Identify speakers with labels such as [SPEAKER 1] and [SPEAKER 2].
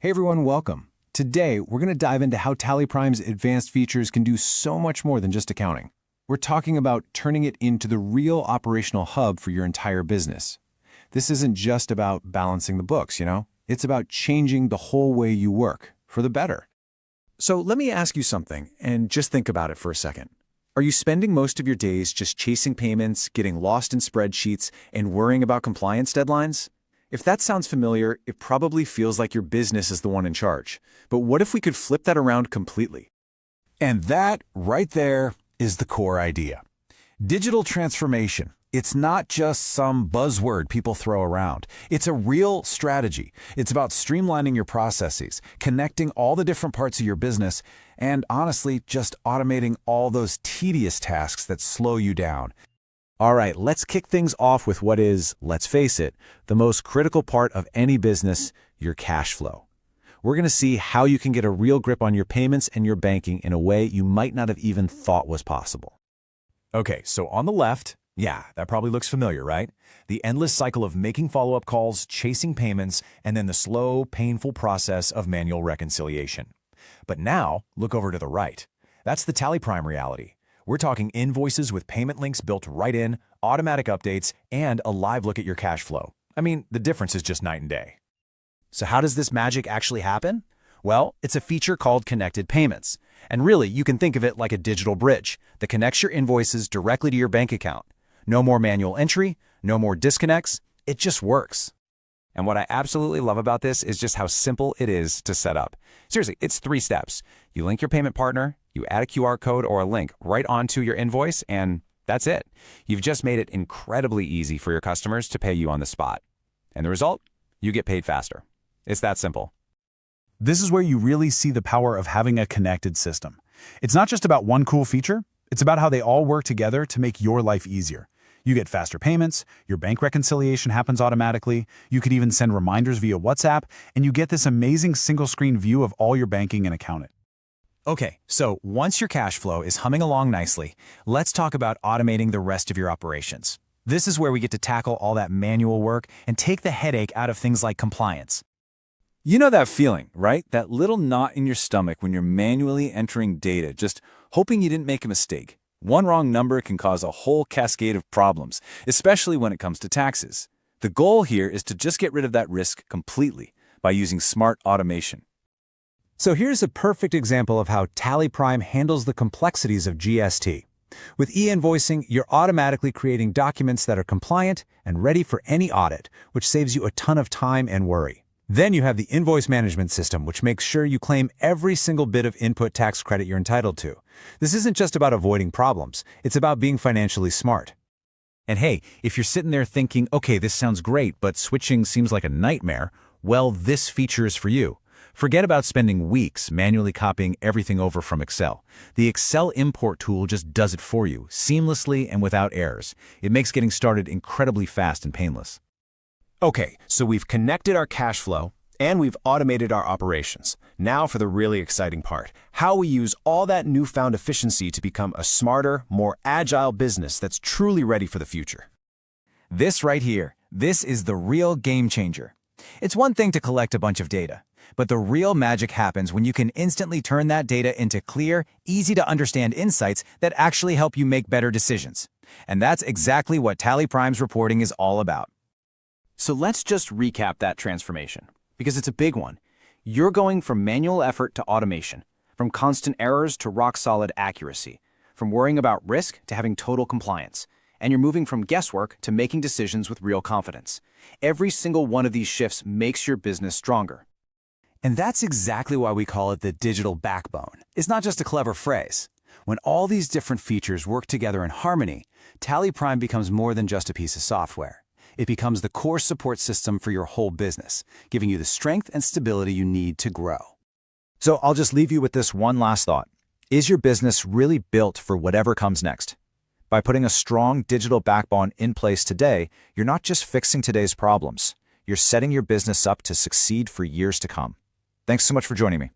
[SPEAKER 1] Hey everyone, welcome. Today, we're going to dive into how TallyPrime's advanced features can do so much more than just accounting. We're talking about turning it into the real operational hub for your entire business. This isn't just about balancing the books, It's about changing the whole way you work, for the better. So let me ask you something, and just think about it for a second. Are you spending most of your days just chasing payments, getting lost in spreadsheets, and worrying about compliance deadlines? If that sounds familiar, it probably feels like your business is the one in charge. But what if we could flip that around completely?
[SPEAKER 2] And that, right there, is the core idea. Digital transformation. It's not just some buzzword people throw around. It's a real strategy. It's about streamlining your processes, connecting all the different parts of your business, and honestly, just automating all those tedious tasks that slow you down. All right, let's kick things off with what is, let's face it, the most critical part of any business, your cash flow. We're going to see how you can get a real grip on your payments and your banking in a way you might not have even thought was possible.
[SPEAKER 3] Okay, so on the left, that probably looks familiar, right? The endless cycle of making follow-up calls, chasing payments, and then the slow, painful process of manual reconciliation. But now, look over to the right. That's the TallyPrime reality. We're talking invoices with payment links built right in, automatic updates, and a live look at your cash flow. I mean, the difference is just night and day.
[SPEAKER 4] So how does this magic actually happen? Well, it's a feature called Connected Payments. And really, you can think of it like a digital bridge that connects your invoices directly to your bank account. No more manual entry, no more disconnects. It just works.
[SPEAKER 3] And what I absolutely love about this is just how simple it is to set up. Seriously, it's 3 steps. You link your payment partner, you add a QR code or a link right onto your invoice, and that's it. You've just made it incredibly easy for your customers to pay you on the spot. And the result? You get paid faster. It's that simple.
[SPEAKER 5] This is where you really see the power of having a connected system. It's not just about one cool feature, it's about how they all work together to make your life easier. You get faster payments, your bank reconciliation happens automatically, you could even send reminders via WhatsApp, and you get this amazing single-screen view of all your banking and accounting.
[SPEAKER 4] Okay, so once your cash flow is humming along nicely, let's talk about automating the rest of your operations. This is where we get to tackle all that manual work and take the headache out of things like compliance.
[SPEAKER 1] You know that feeling, right? That little knot in your stomach when you're manually entering data, just hoping you didn't make a mistake. One wrong number can cause a whole cascade of problems, especially when it comes to taxes. The goal here is to just get rid of that risk completely by using smart automation.
[SPEAKER 4] So here's a perfect example of how TallyPrime handles the complexities of GST. With e-invoicing, you're automatically creating documents that are compliant and ready for any audit, which saves you a ton of time and worry. Then you have the invoice management system, which makes sure you claim every single bit of input tax credit you're entitled to. This isn't just about avoiding problems, it's about being financially smart. And hey, if you're sitting there thinking, okay, this sounds great, but switching seems like a nightmare, well, this feature is for you. Forget about spending weeks manually copying everything over from Excel. The Excel import tool just does it for you, seamlessly and without errors. It makes getting started incredibly fast and painless.
[SPEAKER 6] Okay, so we've connected our cash flow and we've automated our operations. Now for the really exciting part, how we use all that newfound efficiency to become a smarter, more agile business that's truly ready for the future.
[SPEAKER 4] This right here, this is the real game changer. It's one thing to collect a bunch of data, but the real magic happens when you can instantly turn that data into clear, easy-to-understand insights that actually help you make better decisions. And that's exactly what TallyPrime's reporting is all about.
[SPEAKER 6] So let's just recap that transformation, because it's a big one. You're going from manual effort to automation, from constant errors to rock-solid accuracy, from worrying about risk to having total compliance, and you're moving from guesswork to making decisions with real confidence. Every single one of these shifts makes your business stronger.
[SPEAKER 4] And that's exactly why we call it the digital backbone. It's not just a clever phrase. When all these different features work together in harmony, TallyPrime becomes more than just a piece of software. It becomes the core support system for your whole business, giving you the strength and stability you need to grow. So I'll just leave you with this one last thought. Is your business really built for whatever comes next? By putting a strong digital backbone in place today, you're not just fixing today's problems. You're setting your business up to succeed for years to come. Thanks so much for joining me.